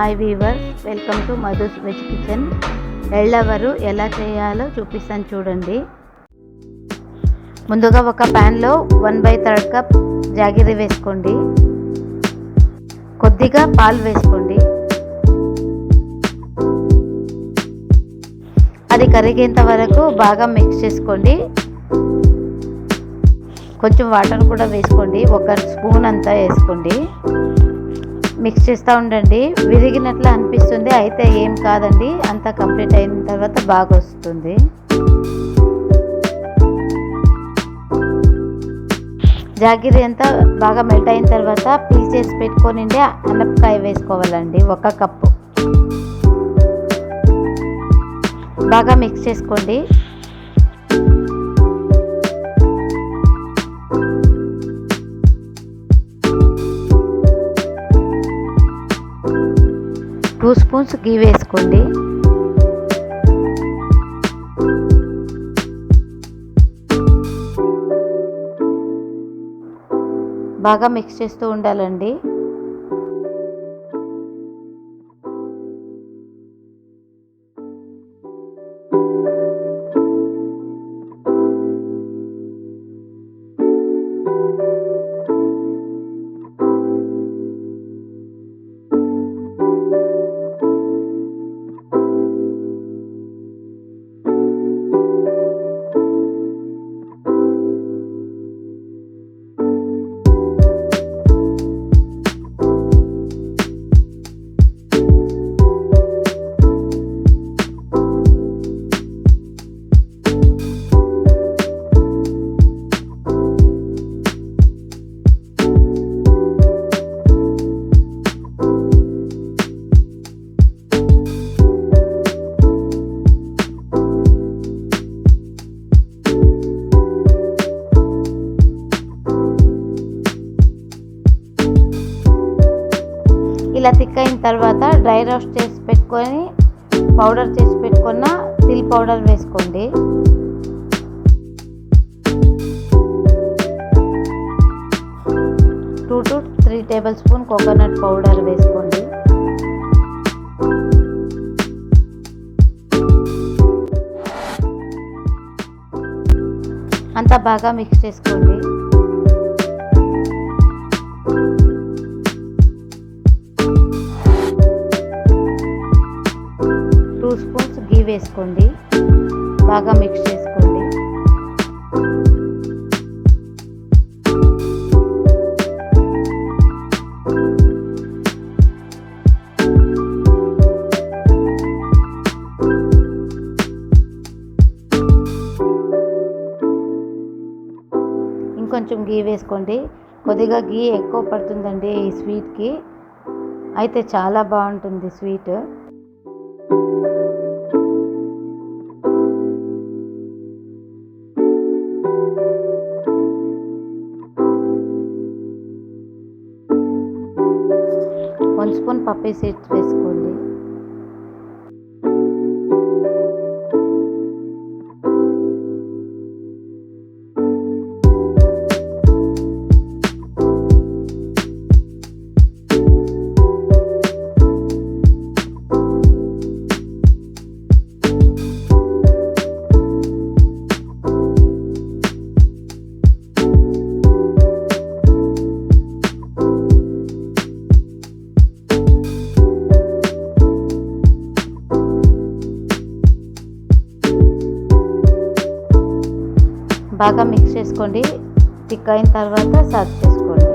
Hi viewers, welcome to Madhu's veg kitchen. ఎల్లవరు ఎలా చేయాలో చూపిస్తాను చూడండి. ముందుగా ఒక ప్యాన్లో 1/3 కప్ జాగిరి వేసుకోండి. కొద్దిగా పాలు వేసుకోండి. అది కరిగేంత వరకు బాగా మిక్స్ చేసుకోండి. కొంచెం వాటర్ కూడా వేసుకోండి. 1 స్పూన్ అంతా వేసుకోండి. మిక్స్ చేస్తూ ఉండండి. విరిగినట్లు అనిపిస్తుంది, అయితే ఏం కాదండి. అంతా కంప్లీట్ అయిన తర్వాత బాగా వస్తుంది. జాగిరి అంతా బాగా మెల్ట్ అయిన తర్వాత పీల్ చేసి పెట్టుకొని అనపకాయ వేసుకోవాలండి. 1 కప్పు బాగా మిక్స్ చేసుకోండి. టూ స్పూన్స్ గీ వేసుకోండి. బాగా మిక్స్ చేస్తూ ఉండాలండి. ఇలా థిక్ అయిన తర్వాత డ్రై రోస్ట్ చేసి పెట్టుకొని పౌడర్ చేసి పెట్టుకున్న తిల్ పౌడర్ వేసుకోండి. Two to 3 table spoon coconut powder వేసుకోండి. అంతా బాగా మిక్స్ చేసుకోండి. టూ స్పూన్స్ గీ వేసుకోండి. బాగా మిక్స్ చేసుకోండి. ఇంకొంచెం గీ వేసుకోండి. కొద్దిగా గీ ఎక్కువ పడుతుందండి ఈ స్వీట్కి, అయితే చాలా బాగుంటుంది sweet. One spoon puppy seeds వేసుకోండి. బాగా మిక్స్ చేసుకోండి. థిక్ అయిన తర్వాత సర్వ్ చేసుకోండి.